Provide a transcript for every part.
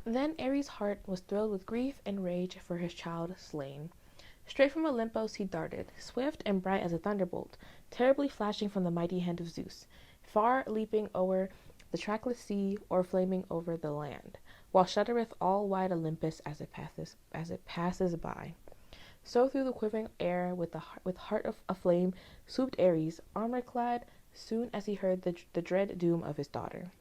Then Ares' heart was thrilled with grief and rage for his child slain. Straight from Olympus he darted, swift and bright as a thunderbolt, terribly flashing from the mighty hand of Zeus, far leaping o'er the trackless sea, or flaming over the land, while shuddereth all wide Olympus as it passes by. So through the quivering air, with heart aflame, swooped Ares, armor clad, soon as he heard the dread doom of his daughter.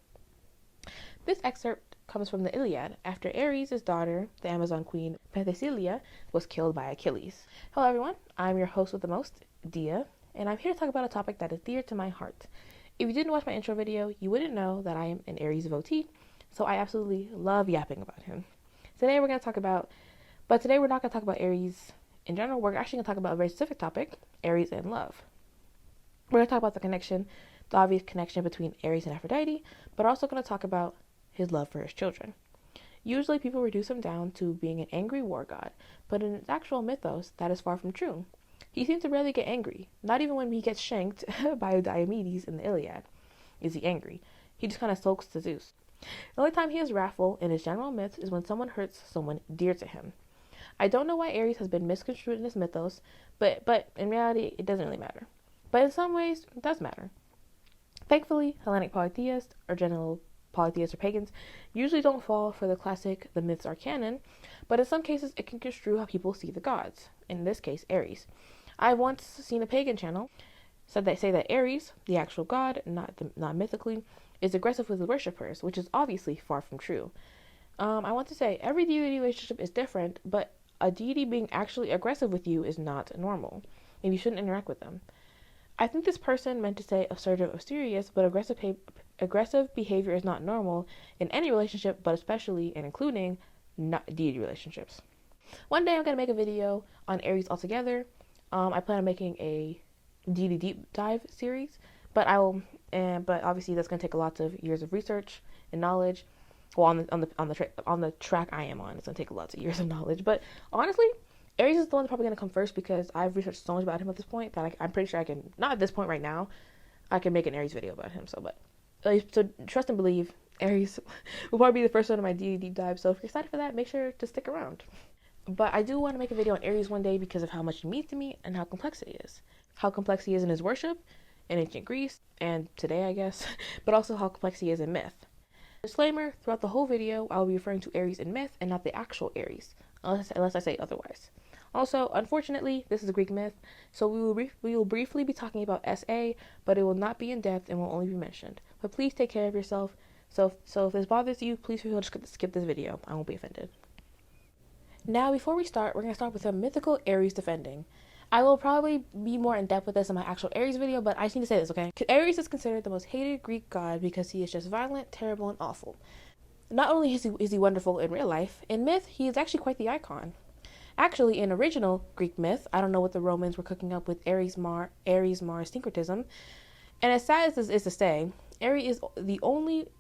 This excerpt comes from the Iliad, after Ares' daughter, the Amazon queen Penthesilea, was killed by Achilles. Hello everyone, I'm your host with the most, Dia, and I'm here to talk about a topic that is dear to my heart. If you didn't watch my intro video, you wouldn't know that I am an Ares devotee, so I absolutely love yapping about him. Today we're not going to talk about Ares in general. We're actually going to talk about a very specific topic, Ares and love. We're going to talk about the obvious connection between Ares and Aphrodite, but also going to talk about his love for his children. Usually people reduce him down to being an angry war god, but in his actual mythos, that is far from true. He seems to rarely get angry. Not even when he gets shanked by Diomedes in the Iliad is he angry. He just kind of sulks to Zeus. The only time he is wrathful in his general myths is when someone hurts someone dear to him. I don't know why Ares has been misconstrued in his mythos, but in reality, it doesn't really matter. But in some ways, it does matter. Thankfully, Hellenic polytheists, or general polytheists or pagans, usually don't fall for the myths are canon, but in some cases it can construe how people see the gods, in this case Ares. I've once seen a pagan channel say that Ares, the actual god, not mythically, is aggressive with his worshippers, which is obviously far from true. I want to say every deity relationship is different, but a deity being actually aggressive with you is not normal, and you shouldn't interact with them. I think this person meant to say assertive or serious, but aggressive behavior is not normal in any relationship, but especially and including not deity relationships. One day I'm going to make a video on Ares altogether. I plan on making a deity deep dive series, but obviously that's going to take lots of years of research and knowledge. Well, on the track I am on, it's going to take lots of years of knowledge. But honestly, Ares is the one that's probably going to come first because I've researched so much about him at this point that I'm pretty sure I can, not at this point right now, I can make an Ares video about him. So trust and believe, Ares will probably be the first one of my deity deep dive. So if you're excited for that, make sure to stick around. But I do want to make a video on Ares one day because of how much he means to me and how complex he is. How complex he is in his worship in ancient Greece and today, I guess, but also how complex he is in myth. Disclaimer, throughout the whole video, I will be referring to Ares in myth and not the actual Ares, unless I say otherwise. Also, unfortunately, this is a Greek myth, so we will briefly be talking about SA, but it will not be in depth and will only be mentioned. But please take care of yourself. So if this bothers you, please feel free to skip this video. I won't be offended. Now, before we start, we're going to start with a mythical Ares defending. I will probably be more in depth with this in my actual Ares video, but I just need to say this, okay? Ares is considered the most hated Greek god because he is just violent, terrible, and awful. Not only is he wonderful in real life, in myth, he is actually quite the icon. Actually, in original Greek myth, I don't know what the Romans were cooking up with Ares-Mars syncretism, and as sad as this is to say, Ares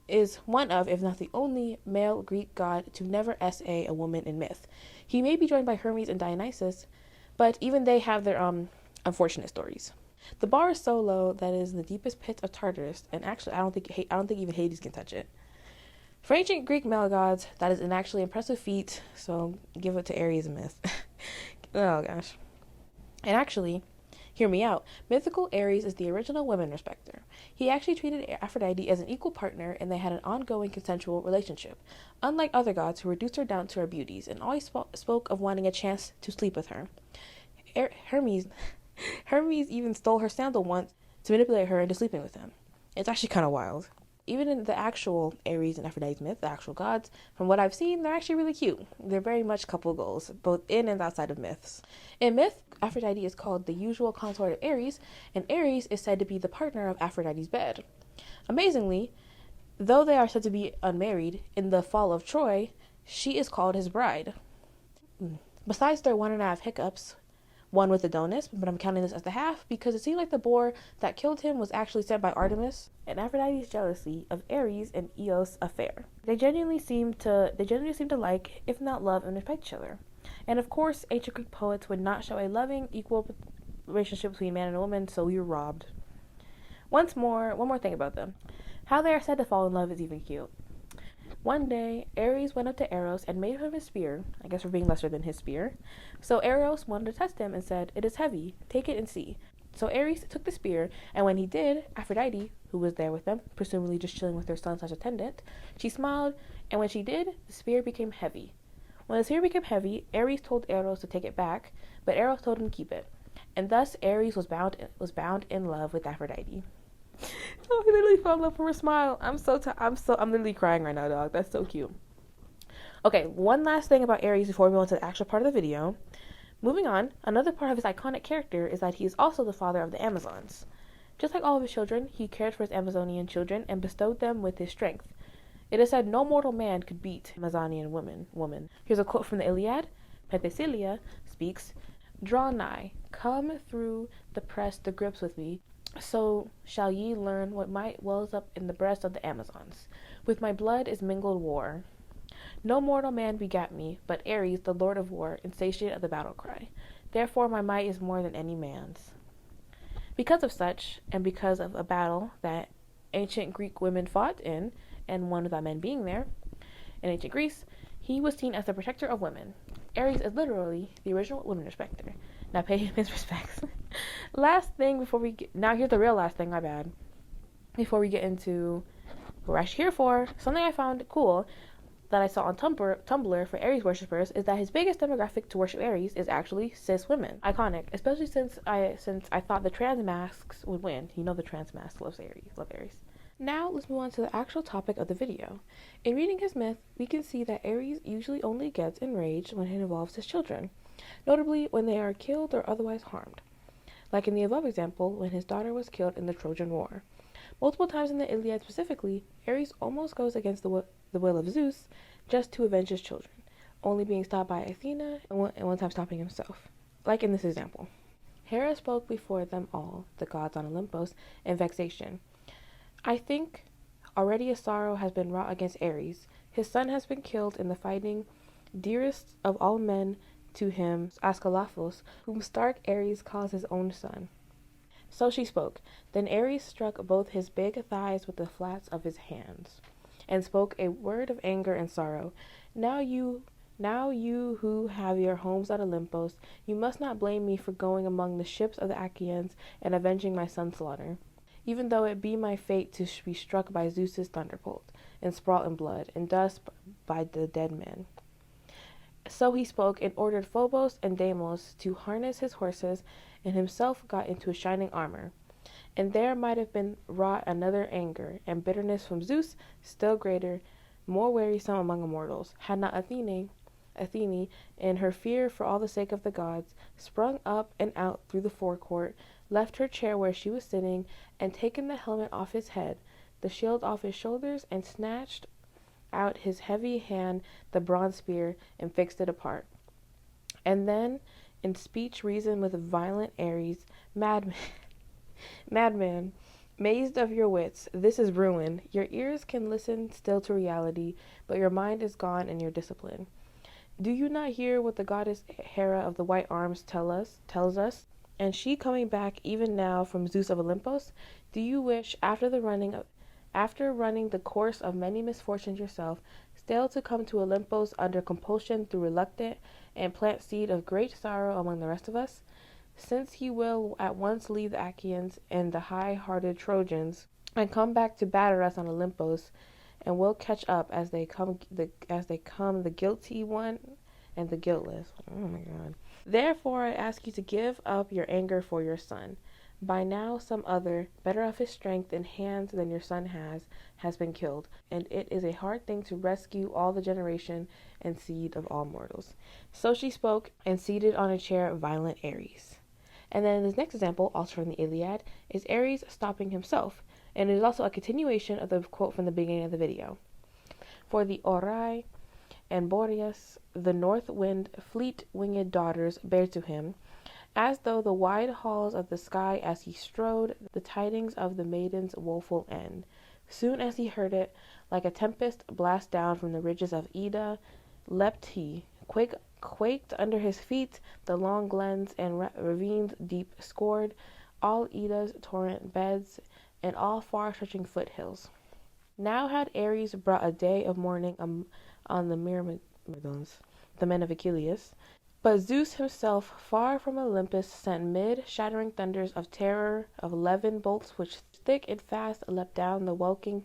is one of, if not the only, male Greek god to never SA a woman in myth. He may be joined by Hermes and Dionysus, but even they have their unfortunate stories. The bar is so low that it is in the deepest pits of Tartarus, and actually I don't think even Hades can touch it. For ancient Greek male gods, that is an actually impressive feat, so give it to Ares in myth. Oh gosh. And actually, hear me out, mythical Ares is the original women respecter. He actually treated Aphrodite as an equal partner, and they had an ongoing consensual relationship, unlike other gods who reduced her down to her beauties and always spoke of wanting a chance to sleep with her. Hermes even stole her sandal once to manipulate her into sleeping with him. It's actually kind of wild. Even in the actual Ares and Aphrodite myth, the actual gods, from what I've seen, they're actually really cute. They're very much couple goals, both in and outside of myths. In myth, Aphrodite is called the usual consort of Ares, and Ares is said to be the partner of Aphrodite's bed. Amazingly, though they are said to be unmarried, in the fall of Troy, she is called his bride. Besides their 1.5 hiccups, one with Adonis, but I'm counting this as the half because it seemed like the boar that killed him was actually sent by Artemis, and Aphrodite's jealousy of Ares and Eos affair. They genuinely seem to like, if not love, and respect each other. And of course, ancient Greek poets would not show a loving, equal relationship between man and woman, so we were robbed. One more thing about them. How they are said to fall in love is even cute. One day, Ares went up to Eros and made him his spear, I guess for being lesser than his spear. So Eros wanted to test him and said, "It is heavy, take it and see." So Ares took the spear, and when he did, Aphrodite, who was there with them, presumably just chilling with her son/attendant, she smiled, and when she did, the spear became heavy. When the spear became heavy, Ares told Eros to take it back, but Eros told him to keep it. And thus Ares was bound in love with Aphrodite. Oh, he literally fell in love for a smile. I'm literally crying right now, dog. That's so cute. Okay, one last thing about Ares before we go on to the actual part of the video. Moving on, another part of his iconic character is that he is also the father of the Amazons. Just like all of his children, he cared for his Amazonian children and bestowed them with his strength. It is said no mortal man could beat Amazonian woman. Here's a quote from the Iliad. Penthesilea speaks, "Draw nigh, come through the press to grips with me, so shall ye learn what might wells up in the breast of the Amazons. With my blood is mingled war. No mortal man begat me, but Ares, the lord of war, insatiate of the battle cry. Therefore my might is more than any man's." Because of such, and because of a battle that ancient Greek women fought in, and one without men being there, in ancient Greece, he was seen as the protector of women. Ares is literally the original women respecter. Now pay him his respects. Last thing before we get, now here's the real last thing, my bad. Before we get into what we're actually here for, something I found cool that I saw on Tumblr for Ares worshippers is that his biggest demographic to worship Ares is actually cis women. Iconic, especially since I thought the trans masks would win. You know the trans mask loves Ares. Now let's move on to the actual topic of the video. In reading his myth, we can see that Ares usually only gets enraged when it involves his children, notably when they are killed or otherwise harmed. Like in the above example, when his daughter was killed in the Trojan War. Multiple times in the Iliad specifically, Ares almost goes against the will of Zeus just to avenge his children, only being stopped by Athena and one time stopping himself. Like in this example. Hera spoke before them all, the gods on Olympus, in vexation. "I think already a sorrow has been wrought against Ares. His son has been killed in the fighting, dearest of all men to him, Ascalaphus, whom stark Ares calls his own son." So she spoke. Then Ares struck both his big thighs with the flats of his hands, and spoke a word of anger and sorrow. Now you who have your homes at Olympus, you must not blame me for going among the ships of the Achaeans and avenging my son's slaughter, even though it be my fate to be struck by Zeus's thunderbolt, and sprawl in blood and dust by the dead men. So he spoke and ordered Phobos and Deimos to harness his horses, and himself got into his shining armor. And there might have been wrought another anger and bitterness from Zeus, still greater, more wearisome among immortals, had not Athene, in her fear for all the sake of the gods, sprung up and out through the forecourt, left her chair where she was sitting, and taken the helmet off his head, the shield off his shoulders, and snatched out his heavy hand the bronze spear, and fixed it apart. And then in speech reasoned with violent Ares, "Madman, mazed of your wits, this is ruin. Your ears can listen still to reality, but your mind is gone in your discipline. Do you not hear what the goddess Hera of the white arms tells us? And she coming back even now from Zeus of Olympus? Do you wish, after running the course of many misfortunes yourself, still to come to Olympus under compulsion through reluctant, and plant seed of great sorrow among the rest of us? Since he will at once leave the Achaeans and the high-hearted Trojans, and come back to batter us on Olympus, and will catch up as they come the guilty one and the guiltless. Oh my God. Therefore I ask you to give up your anger for your son. By now some other, better of his strength and hands than your son has been killed, and it is a hard thing to rescue all the generation and seed of all mortals." So she spoke, and seated on a chair violent Ares. And then this next example, also from the Iliad, is Ares stopping himself, and it is also a continuation of the quote from the beginning of the video. "For the Orai and Boreas, the north wind, fleet-winged daughters, bare to him, as though the wide halls of the sky as he strode, the tidings of the maiden's woeful end. Soon as he heard it, like a tempest blast down from the ridges of Ida, leapt he, quaked under his feet the long glens and ravines deep scored, all Ida's torrent beds, and all far-stretching foothills. Now had Ares brought a day of mourning on the Myrmidons, the men of Achilles. But Zeus himself, far from Olympus, sent mid-shattering thunders of terror, of 11 bolts which thick and fast leapt down the welkin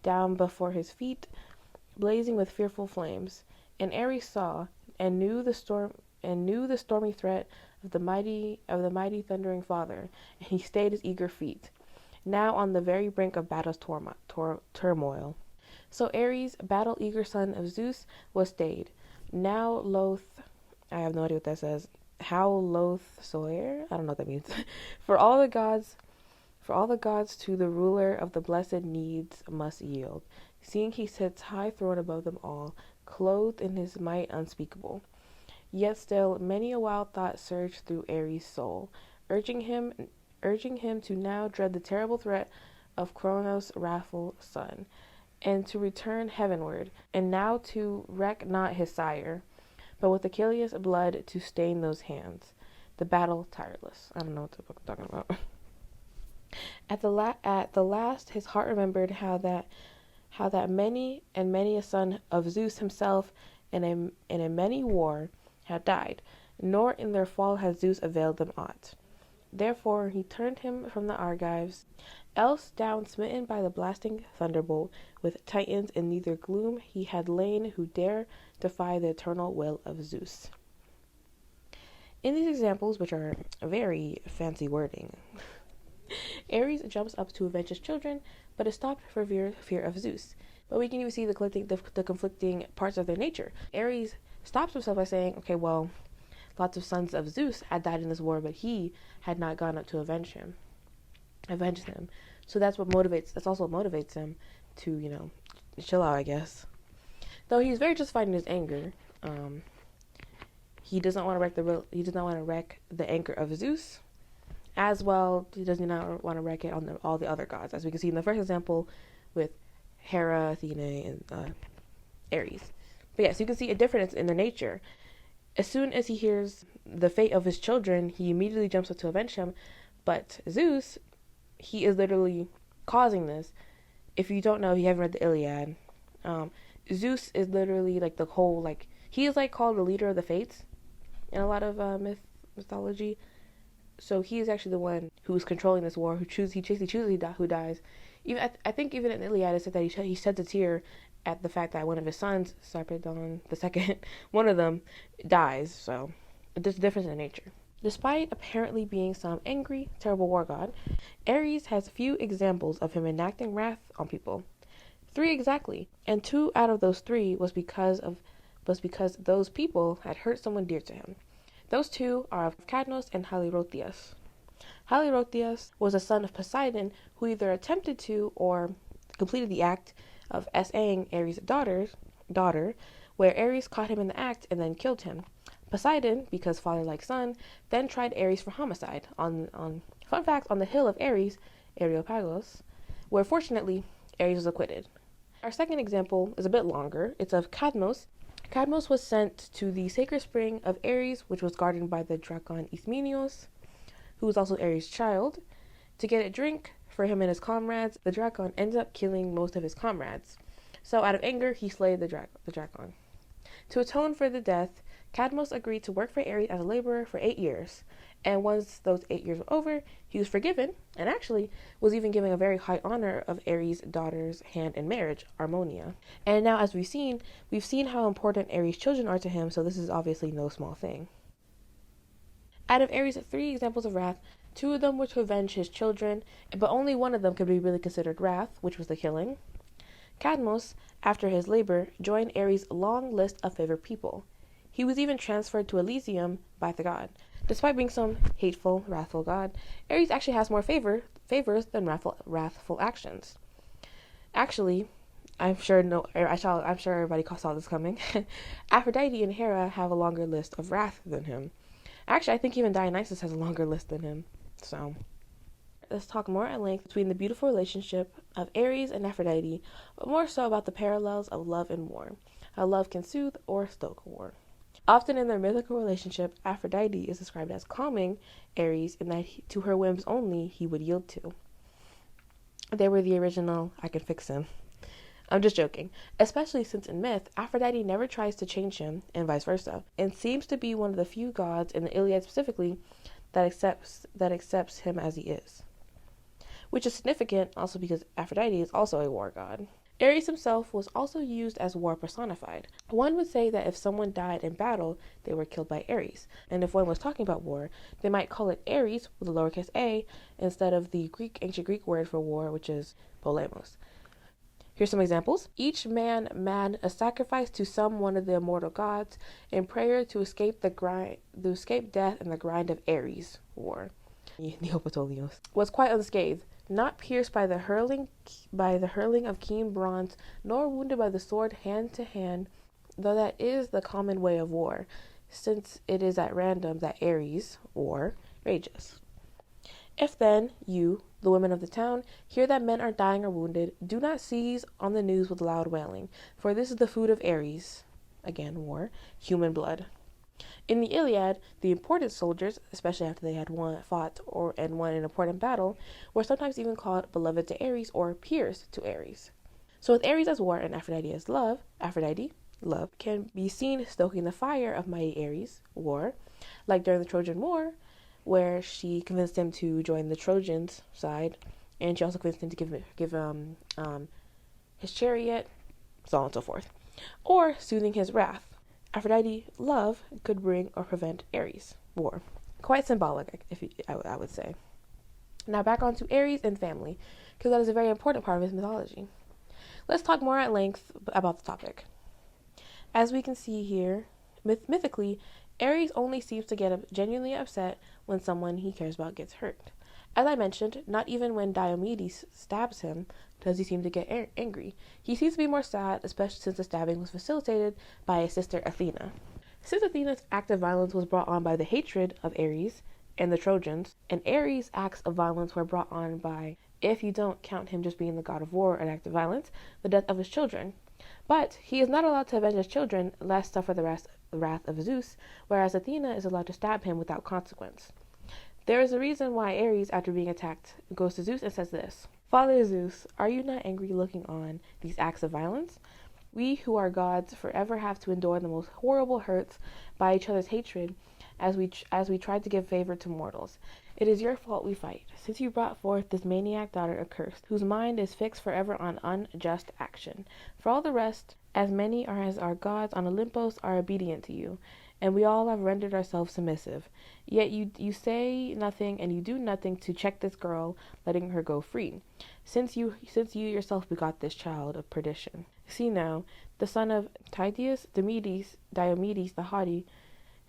down before his feet, blazing with fearful flames. And Ares saw, and knew the stormy threat of the mighty thundering father, and he stayed his eager feet, now on the very brink of battle's turmoil. So Ares, battle-eager son of Zeus, was stayed. Now loth, I have no idea what that says. How loth soe'er? I don't know what that means. For all the gods to the ruler of the blessed needs must yield, seeing he sits high throned above them all, clothed in his might unspeakable. Yet still many a wild thought surged through Ares' soul, urging him to now dread the terrible threat of Cronos' wrathful son, and to return heavenward, and now to wreck not his sire, but with Achilles' blood to stain those hands, the battle tireless. I don't know what the book I'm talking about. At the last, his heart remembered how that many a son of Zeus himself in a many war had died, nor in their fall had Zeus availed them aught. Therefore he turned him from the Argives, else down smitten by the blasting thunderbolt, with Titans in neither gloom he had lain who dare defy the eternal will of Zeus. In these examples, which are very fancy wording, Ares jumps up to avenge his children, but is stopped for fear of Zeus. But we can even see the conflicting parts of their nature. Ares stops himself by saying, okay, well, lots of sons of Zeus had died in this war, but he had not gone up to avenge them. So that's also what motivates him to, chill out, I guess. Though he's very justified in his anger. He does not want to wreck the anger of Zeus. As well, he does not want to wreck it on all the other gods, as we can see in the first example with Hera, Athena, and Ares. But yes, you can see a difference in their nature. As soon as he hears the fate of his children, he immediately jumps up to avenge him. But Zeus, he is literally causing this. If you don't know, you haven't read the Iliad. Zeus is literally he is called the leader of the fates in a lot of mythology. So he is actually the one who is controlling this war. He chooses who dies. I think even in the Iliad it said that he sheds a tear at the fact that one of his sons, Sarpedon the second, one of them dies. So there's a difference in nature. Despite apparently being some angry, terrible war god, Ares has few examples of him enacting wrath on people. 3 exactly, and 2 out of those 3 was because those people had hurt someone dear to him. Those 2 are of Cadmus and Halirrhothios. Halirrhothios was a son of Poseidon who either attempted to or completed the act of essaying Ares' daughter, where Ares caught him in the act and then killed him. Poseidon, because father like son, then tried Ares for homicide on the hill of Ares, Areopagos, where fortunately Ares was acquitted. Our second example is a bit longer. It's of Cadmus. Cadmus was sent to the sacred spring of Ares, which was guarded by the dragon Ismenios, who was also Ares' child. To get a drink for him and his comrades, the dragon ends up killing most of his comrades. So out of anger, he slayed the dragon. To atone for the death, Cadmus agreed to work for Ares as a laborer for 8 years. And once those 8 years were over, he was forgiven, and actually was even given a very high honor of Ares' daughter's hand in marriage, Harmonia. And now, as we've seen how important Ares' children are to him, so this is obviously no small thing. Out of Ares' 3 examples of wrath, 2 of them were to avenge his children, but only one of them could be really considered wrath, which was the killing. Cadmus, after his labor, joined Ares' long list of favored people. He was even transferred to Elysium by the god. Despite being some hateful, wrathful god, Ares actually has more favors than wrathful actions. Actually, I'm sure everybody saw this coming. Aphrodite and Hera have a longer list of wrath than him. Actually, I think even Dionysus has a longer list than him. So, let's talk more at length between the beautiful relationship of Ares and Aphrodite, but more so about the parallels of love and war, how love can soothe or stoke war. Often in their mythical relationship, Aphrodite is described as calming Ares in that to her whims only he would yield to. They were the original I can fix him. I'm just joking, especially since in myth, Aphrodite never tries to change him, and vice versa, and seems to be one of the few gods, in the Iliad specifically, that accepts him as he is. Which is significant also because Aphrodite is also a war god. Ares himself was also used as war personified. One would say that if someone died in battle, they were killed by Ares. And if one was talking about war, they might call it Ares with a lowercase a instead of the ancient Greek word for war, which is polemos. Here's some examples. Each man mad a sacrifice to some one of the immortal gods in prayer to escape death and the grind of Ares, war. Neopronouns. Was quite unscathed, not pierced by the hurling of keen bronze, nor wounded by the sword hand to hand, though that is the common way of war, since it is at random that Ares, war, rages. If then you, the women of the town, hear that men are dying or wounded, do not seize on the news with loud wailing, for this is the food of Ares, again war, human blood. In the Iliad, the important soldiers, especially after they had won an important battle, were sometimes even called beloved to Ares or peers to Ares. So with Ares as war and Aphrodite as love, can be seen stoking the fire of mighty Ares, war, like during the Trojan War, where she convinced him to join the Trojans' side, and she also convinced him to give his chariot, so on and so forth, or soothing his wrath. Aphrodite, love, could bring or prevent Ares, war. Quite symbolic, I would say. Now back onto Ares and family, because that is a very important part of his mythology. Let's talk more at length about the topic. As we can see here, mythically, Ares only seems to get genuinely upset when someone he cares about gets hurt. As I mentioned, not even when Diomedes stabs him does he seem to get angry. He seems to be more sad, especially since the stabbing was facilitated by his sister Athena. Since Athena's act of violence was brought on by the hatred of Ares and the Trojans, and Ares' acts of violence were brought on by, if you don't count him just being the god of war and act of violence, the death of his children. But he is not allowed to avenge his children, lest suffer the wrath of Zeus, whereas Athena is allowed to stab him without consequence. There is a reason why Ares, after being attacked, goes to Zeus and says this: Father Zeus, are you not angry looking on these acts of violence? We who are gods forever have to endure the most horrible hurts by each other's hatred as we try to give favor to mortals. It is your fault we fight, since you brought forth this maniac daughter accursed, whose mind is fixed forever on unjust action. For all the rest, as many as our gods on Olympus are obedient to you, and we all have rendered ourselves submissive. Yet you say nothing and you do nothing to check this girl, letting her go free, since you yourself begot this child of perdition. See now, the son of Tydeus, Diomedes the haughty,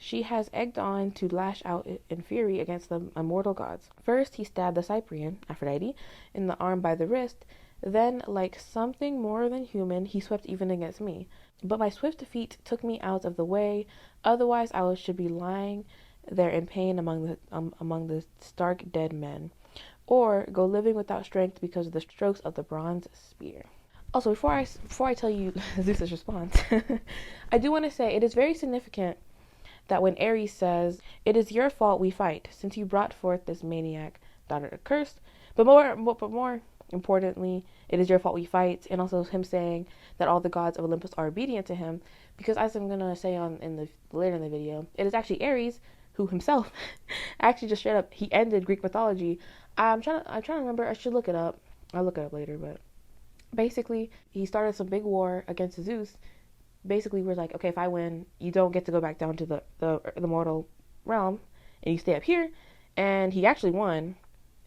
she has egged on to lash out in fury against the immortal gods. First he stabbed the Cyprian, Aphrodite, in the arm by the wrist, then, like something more than human, he swept even against me. But my swift feet took me out of the way, otherwise I should be lying there in pain among the stark dead men, or go living without strength because of the strokes of the bronze spear. Also, before I tell you Zeus's response, I do want to say it is very significant that when Ares says, "It is your fault we fight, since you brought forth this maniac daughter accursed," but more importantly, it is your fault we fight, and also him saying that all the gods of Olympus are obedient to him, because as I'm gonna say later in the video, it is actually Ares who himself actually just straight up he ended Greek mythology. I'm trying to remember. I should look it up. I'll look it up later, but basically he started some big war against Zeus. Basically, we're like, okay, if I win, you don't get to go back down to the mortal realm, and you stay up here. And he actually won,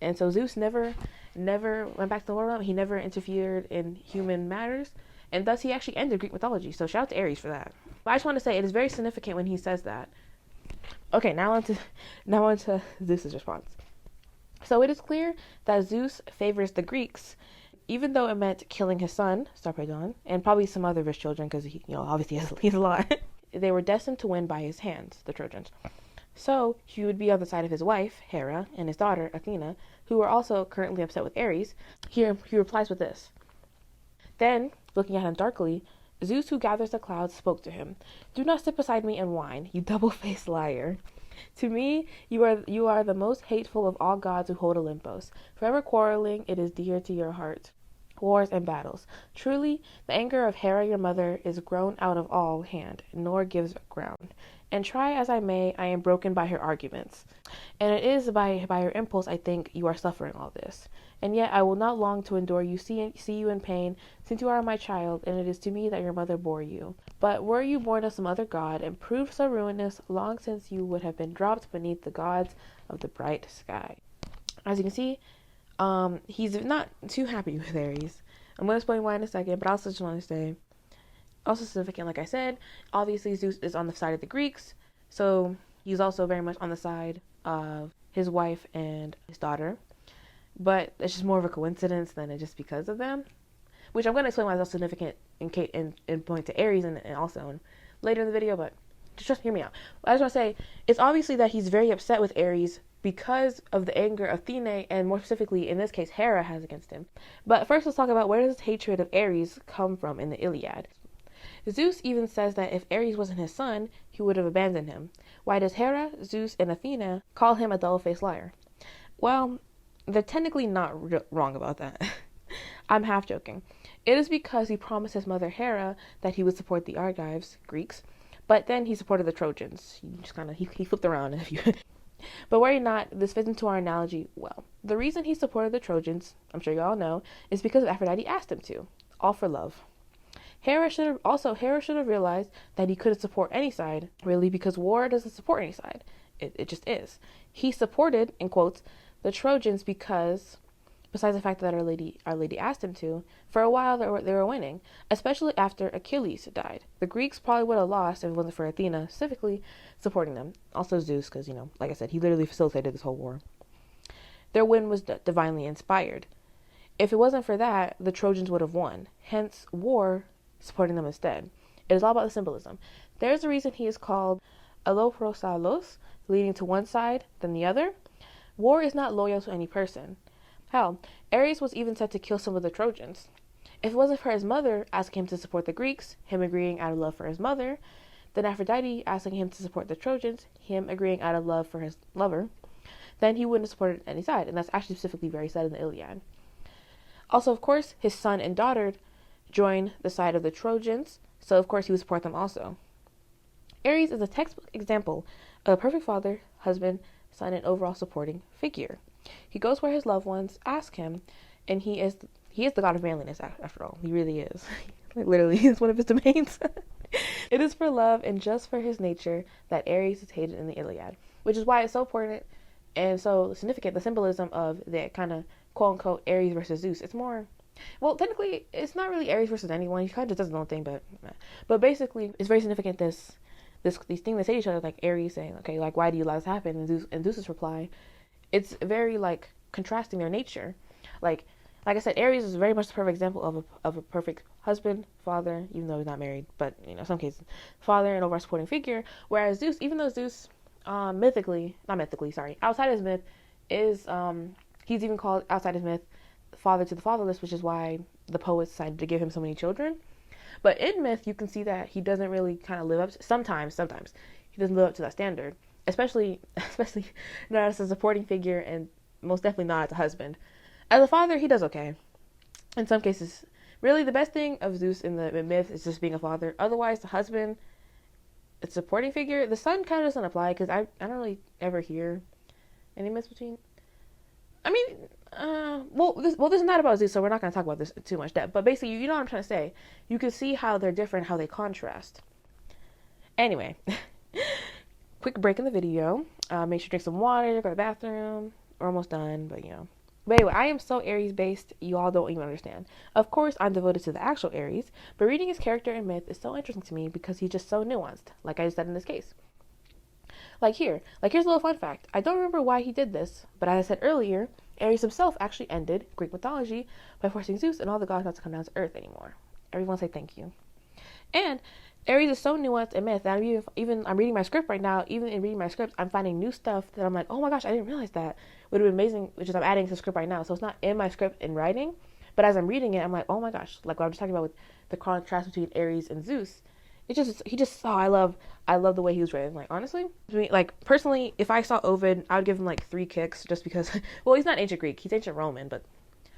and so Zeus never went back to the mortal realm. He never interfered in human matters, and thus he actually ended Greek mythology. So shout out to Ares for that. But I just want to say it is very significant when he says that. Okay, now on to Zeus's response. So it is clear that Zeus favors the Greeks, even though it meant killing his son, Sarpedon, and probably some other of his children, because obviously he's a lot. They were destined to win by his hands, the Trojans. So he would be on the side of his wife, Hera, and his daughter, Athena, who are also currently upset with Ares. Here he replies with this. Then, looking at him darkly, Zeus, who gathers the clouds, spoke to him. Do not sit beside me and whine, you double-faced liar. To me, you are the most hateful of all gods who hold Olympus. Forever quarreling, it is dear to your heart. wars, and battles. Truly, the anger of Hera your mother is grown out of all hand, nor gives ground. And try as I may, I am broken by her arguments. And it is by her impulse I think you are suffering all this. And yet I will not long to endure you, see you in pain, since you are my child, and it is to me that your mother bore you. But were you born of some other god, and proved so ruinous, long since you would have been dropped beneath the gods of the bright sky. As you can see, he's not too happy with Ares. I'm going to explain why in a second, but I also just want to say, also significant, like I said, obviously Zeus is on the side of the Greeks, so he's also very much on the side of his wife and his daughter. But it's just more of a coincidence than it just because of them, which I'm going to explain why that's significant in point to Ares and also later in the video, but just hear me out. I just want to say, it's obviously that he's very upset with Ares because of the anger Athene, and more specifically, in this case, Hera has against him. But first, let's talk about where does this hatred of Ares come from in the Iliad. Zeus even says that if Ares wasn't his son, he would have abandoned him. Why does Hera, Zeus, and Athena call him a double-faced liar? Well, they're technically not wrong about that. I'm half joking. It is because he promised his mother Hera that he would support the Argives, Greeks, but then he supported the Trojans. He just he flipped around. If you, but worry not, this fits into our analogy well. The reason he supported the Trojans, I'm sure you all know, is because Aphrodite asked him to, all for love. Hera should have realized that he couldn't support any side, really, because war doesn't support any side. It just is. He supported, in quotes, the Trojans because, besides the fact that Our Lady asked him to, for a while they were winning, especially after Achilles died. The Greeks probably would have lost if it wasn't for Athena specifically supporting them. Also Zeus, because, like I said, he literally facilitated this whole war. Their win was divinely inspired. If it wasn't for that, the Trojans would have won. Hence, war supporting them instead. It is all about the symbolism. There's a reason he is called alloprosalos, leaning to one side than the other. War is not loyal to any person. Hell, Ares was even said to kill some of the Trojans. If it wasn't for his mother asking him to support the Greeks, him agreeing out of love for his mother, then Aphrodite asking him to support the Trojans, him agreeing out of love for his lover, then he wouldn't have supported any side, and that's actually specifically very said in the Iliad. Also, of course, his son and daughter join the side of the Trojans, so of course he would support them also. Ares is a textbook example of a perfect father, husband, son, and overall supporting figure. He goes where his loved ones ask him, and he is the god of manliness, after all. He really is. Literally, he's one of his domains. It is for love and just for his nature that Ares is hated in the Iliad, which is why it's so important and so significant, the symbolism of the kind of quote-unquote Ares versus Zeus. It's more, well, technically, it's not really Ares versus anyone. He kind of just does his own thing, but basically, it's very significant, these things they say to each other, like Ares saying, okay, like, why do you allow this to happen? And Zeus's reply, it's very, like, contrasting their nature. Like I said, Ares is very much the perfect example of a perfect husband, father, even though he's not married, but, in some cases, father and overall supporting figure, whereas Zeus, even though Zeus, outside his myth, is, he's even called, outside his myth, father to the fatherless, which is why the poets decided to give him so many children. But in myth, you can see that he doesn't really kind of live up to, sometimes he doesn't live up to that standard, especially not as a supporting figure, and most definitely not as a husband. As a father, he does okay. In some cases, really the best thing of Zeus in the myth is just being a father. Otherwise, the husband, a supporting figure. The son kind of doesn't apply, because I don't really ever hear any myths between. I mean, this is not about Zeus, so we're not going to talk about this too much depth. But basically, you know what I'm trying to say. You can see how they're different, how they contrast. Anyway, quick break in the video. Make sure to drink some water, go to the bathroom. We're almost done, but But anyway, I am so Ares-based, you all don't even understand. Of course, I'm devoted to the actual Ares, but reading his character in myth is so interesting to me because he's just so nuanced, like I just said in this case. Here's a little fun fact. I don't remember why he did this, but as I said earlier, Ares himself actually ended Greek mythology by forcing Zeus and all the gods not to come down to Earth anymore. Everyone say thank you. And Ares is so nuanced in myth that I'm reading my script right now. Even in reading my script, I'm finding new stuff that I'm like, oh my gosh, I didn't realize that. Would have been amazing, which is I'm adding to the script right now. So it's not in my script in writing, but as I'm reading it, I'm like, oh my gosh, like what I was talking about with the contrast between Ares and Zeus. I love the way he was written. Like, honestly, personally, if I saw Ovid, I would give him 3 kicks just because, well, he's not ancient Greek, he's ancient Roman, but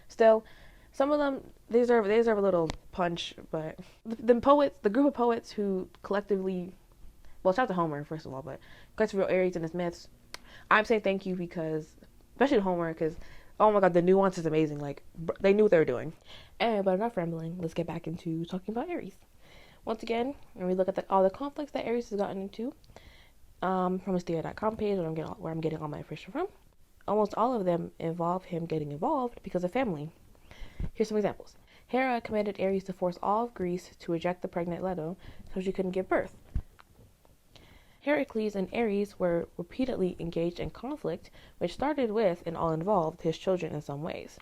still, some of them, they deserve a little punch. But the group of poets who collectively, well, shout out to Homer first of all, but collectively wrote Aries and his myths. I'm saying thank you because, especially to Homer, because oh my god, the nuance is amazing. Like they knew what they were doing. But enough rambling. Let's get back into talking about Aries. Once again, when we look at all the conflicts that Aries has gotten into, from his theory.com page, where I'm getting all my information from, almost all of them involve him getting involved because of family. Here's some examples. Hera commanded Ares to force all of Greece to reject the pregnant Leto so she couldn't give birth. Heracles and Ares were repeatedly engaged in conflict, which started with, and all involved, his children in some ways.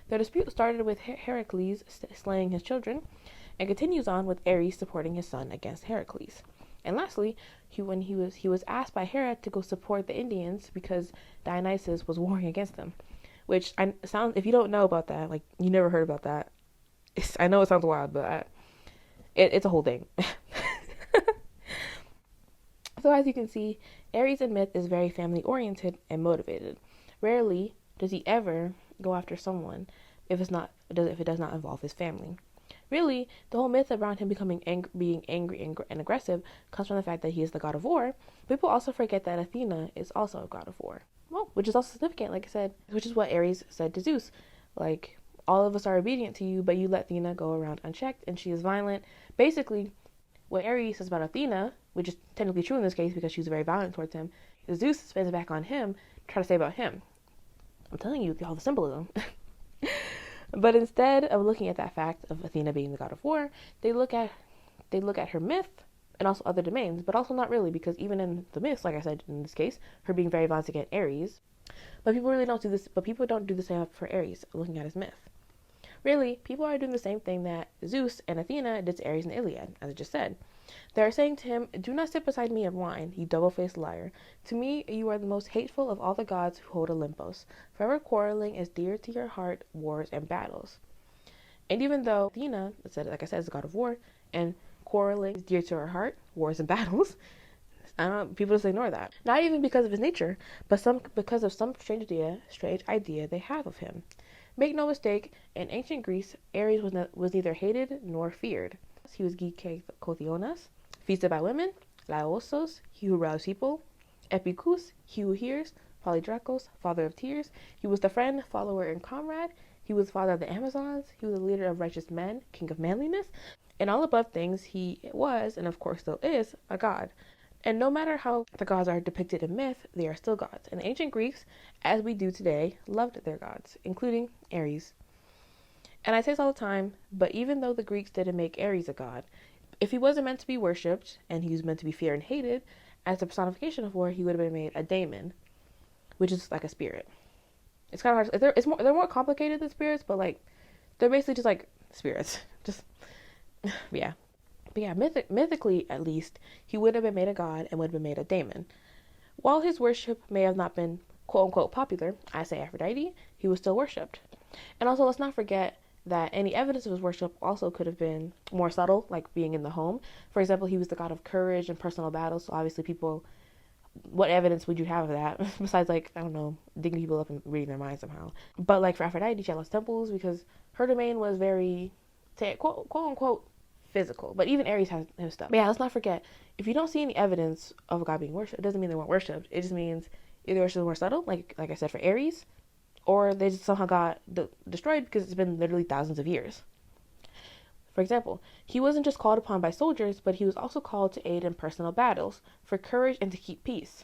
The dispute started with Heracles slaying his children, and continues on with Ares supporting his son against Heracles. And lastly, he was asked by Hera to go support the Indians because Dionysus was warring against them. Which if you don't know about that, like you never heard about that. I know it sounds wild, but it's a whole thing. So as you can see, Aries in myth is very family oriented and motivated. Rarely does he ever go after someone if it does not involve his family. Really, the whole myth around him being angry and aggressive comes from the fact that he is the god of war. People also forget that Athena is also a god of war. Well, which is also significant, like I said, which is what Ares said to Zeus. Like, all of us are obedient to you, but you let Athena go around unchecked, and she is violent. Basically, what Ares says about Athena, which is technically true in this case because she's very violent towards him, Zeus spins it back on him to try to say about him. I'm telling you, all the symbolism. But instead of looking at that fact of Athena being the god of war, they look at her myth and also other domains, but also not really, because even in the myths, like I said in this case, her being very violent against Ares, but people don't do the same for Ares, looking at his myth. Really, people are doing the same thing that Zeus and Athena did to Ares in the Iliad, as I just said. They are saying to him, "Do not sit beside me and whine, you double-faced liar. To me, you are the most hateful of all the gods who hold Olympus. Forever quarreling is dear to your heart, wars and battles." And even though Athena, like I said, is the god of war, and quarreling is dear to her heart, wars and battles, people just ignore that. Not even because of his nature, but because of some strange idea they have of him. Make no mistake, in ancient Greece, Ares was neither hated nor feared. He was Kothionas, feasted by women, Laosos, he who roused people, Epicus, he who hears, Polydracos, father of tears. He was the friend, follower, and comrade. He was father of the Amazons. He was the leader of righteous men, king of manliness. In all above things, he was, and of course still is, a god. And no matter how the gods are depicted in myth, they are still gods. And the ancient Greeks, as we do today, loved their gods, including Ares. And I say this all the time, but even though the Greeks didn't make Ares a god, if he wasn't meant to be worshipped, and he was meant to be feared and hated, as a personification of war, he would have been made a daemon, which is like a spirit. It's kind of hard. They're more complicated than spirits, but like they're basically just like spirits. Just yeah. But yeah, mythically at least, he would have been made a god and would have been made a daemon. While his worship may have not been quote-unquote popular, I say Aphrodite, he was still worshipped. And also, let's not forget that any evidence of his worship also could have been more subtle, like being in the home. For example, he was the god of courage and personal battles, so obviously what evidence would you have of that? Besides, like, I don't know, digging people up and reading their minds somehow. But like for Aphrodite, she had lots of temples because her domain was very, quote-unquote, physical. But even Ares has his stuff. But yeah, let's not forget, if you don't see any evidence of a god being worshipped, it doesn't mean they weren't worshipped. It just means either worship was more subtle, like I said for Ares, or they just somehow got destroyed because it's been literally thousands of years. For example, he wasn't just called upon by soldiers, but he was also called to aid in personal battles, for courage, and to keep peace.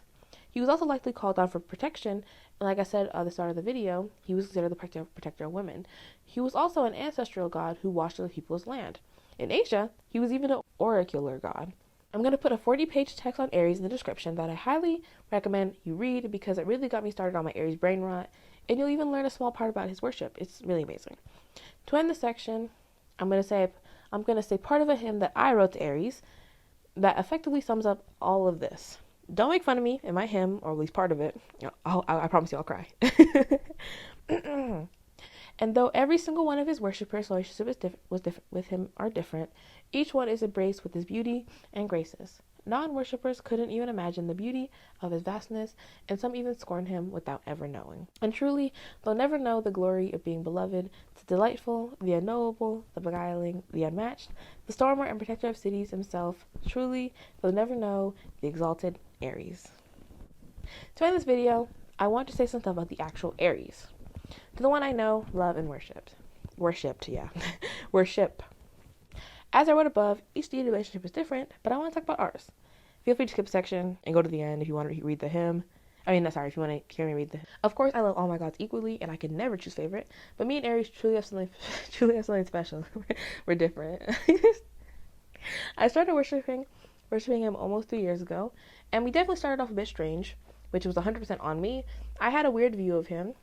He was also likely called on for protection, and like I said at the start of the video, he was considered the protector of women. He was also an ancestral god who watched other people's land. In Asia, he was even an oracular god. I'm going to put a 40-page text on Ares in the description that I highly recommend you read because it really got me started on my Ares brain rot, and you'll even learn a small part about his worship. It's really amazing. To end the section, I'm going to say part of a hymn that I wrote to Ares that effectively sums up all of this. Don't make fun of me in my hymn, or at least part of it. I promise you I'll cry. And though every single one of his worshippers' relationship with him are different, each one is embraced with his beauty and graces. Non-worshippers couldn't even imagine the beauty of his vastness, and some even scorn him without ever knowing. And truly, they'll never know the glory of being beloved, the delightful, the unknowable, the beguiling, the unmatched, the stormer and protector of cities himself. Truly, they'll never know the exalted Aries. To end this video, I want to say something about the actual Aries. To the one I know, love, and worshipped. Worship. As I wrote above, each deity relationship is different, but I want to talk about ours. Feel free to skip a section and go to the end if you want to read the hymn. If you want to hear me read the hymn. Of course, I love all my gods equally, and I can never choose favorite, but me and Aries truly have something special. We're different. I started worshiping him almost 3 years ago, and we definitely started off a bit strange, which was 100% on me. I had a weird view of him,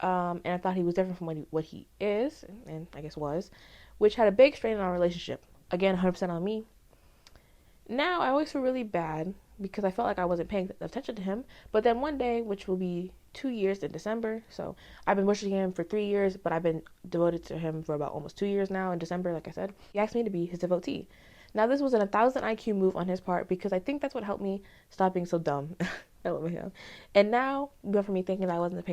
and I thought he was different from what he is, and I guess was, which had a big strain on our relationship. Again, 100% on me. Now, I always feel really bad because I felt like I wasn't paying attention to him. But then one day, which will be 2 years in December, so I've been worshiping him for 3 years, but I've been devoted to him for about almost 2 years now in December, like I said. He asked me to be his devotee. Now, this was an 1,000 IQ move on his part because I think that's what helped me stop being so dumb. I love him. And now, went from me thinking that I wasn't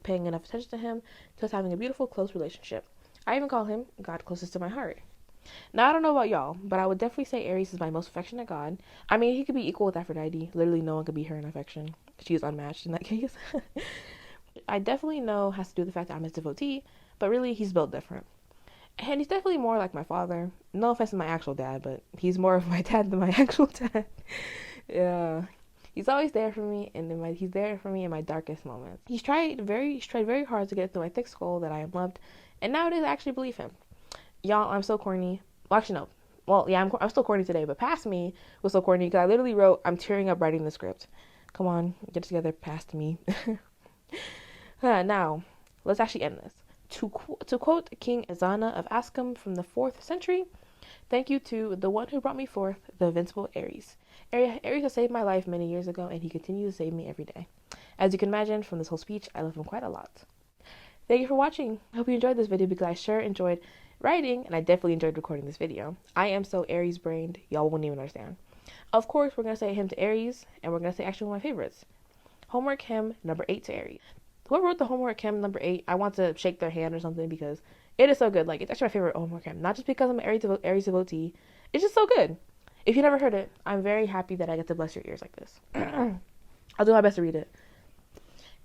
paying enough attention to him to us having a beautiful, close relationship. I even call him God closest to my heart. Now, I don't know about y'all, but I would definitely say Aries is my most affectionate god. I mean, he could be equal with Aphrodite. Literally, no one could beat her in affection. She is unmatched in that case. I definitely know has to do with the fact that I'm his devotee, but really, he's built different. And he's definitely more like my father. No offense to my actual dad, but he's more of my dad than my actual dad. Yeah. He's always there for me, and he's there for me in my darkest moments. He's tried very hard to get through my thick skull that I am loved, and nowadays I actually believe him. Y'all, I'm so corny. Well, actually, no. Well, yeah, I'm still corny today, but past me was so corny because I literally wrote, I'm tearing up writing the script. Come on, get it together past me. Now, let's actually end this. To quote King Ezana of Ascom from the 4th century, thank you to the one who brought me forth, the invincible Aries. Aries has saved my life many years ago, and he continues to save me every day. As you can imagine from this whole speech, I love him quite a lot. Thank you for watching. I hope you enjoyed this video because I sure enjoyed writing, and I definitely enjoyed recording this video. I am so Aries-brained, y'all won't even understand. Of course, we're going to say hymn to Aries, and we're going to say actually one of my favorites. Homework hymn number 8 to Aries. Whoever wrote the homework hymn number 8, I want to shake their hand or something because it is so good. Like, it's actually my favorite homework hymn. Not just because I'm an Aries devotee. It's just so good. If you never heard it, I'm very happy that I get to bless your ears like this. I'll do my best to read it.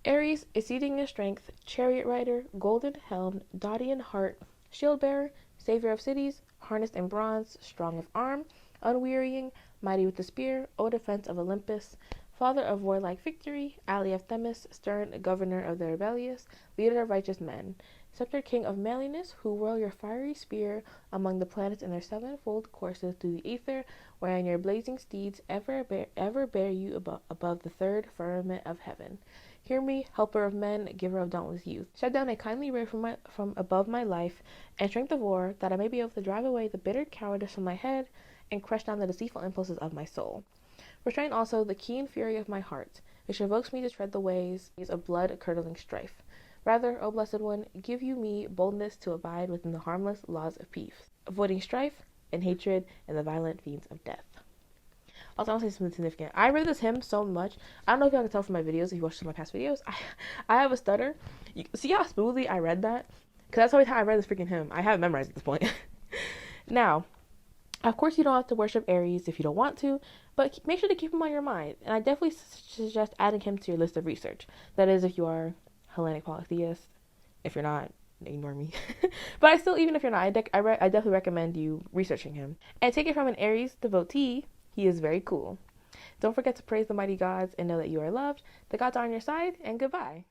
Aries, exceeding in strength, chariot rider, golden helm, doughty in heart, shield bearer, savior of cities, harnessed in bronze, strong of arm, unwearying, mighty with the spear, O defense of Olympus, father of warlike victory, ally of Themis, stern governor of the rebellious, leader of righteous men, scepter king of manliness, who whirl your fiery spear among the planets in their sevenfold courses through the ether, wherein your blazing steeds ever bear you above the third firmament of heaven. Hear me, helper of men, giver of dauntless youth. Shed down a kindly ray from above my life, and strength of war, that I may be able to drive away the bitter cowardice from my head, and crush down the deceitful impulses of my soul. Restrain also the keen fury of my heart, which provokes me to tread the ways of blood-curdling strife. Rather, O blessed one, give you me boldness to abide within the harmless laws of peace, avoiding strife and hatred and the violent fiends of death. Also, I want to say something significant. I read this hymn so much. I don't know if y'all can tell from my videos, if you watched some of my past videos. I have a stutter. You see how smoothly I read that? Because that's the only time I read this freaking hymn. I have it memorized at this point. Now, of course, you don't have to worship Aries if you don't want to, but make sure to keep him on your mind. And I definitely suggest adding him to your list of research. That is, if you are Hellenic polytheist. If you're not, ignore me. But I still, even if you're not, I definitely recommend you researching him. And take it from an Aries devotee, he is very cool. Don't forget to praise the mighty gods and know that you are loved. The gods are on your side, and goodbye.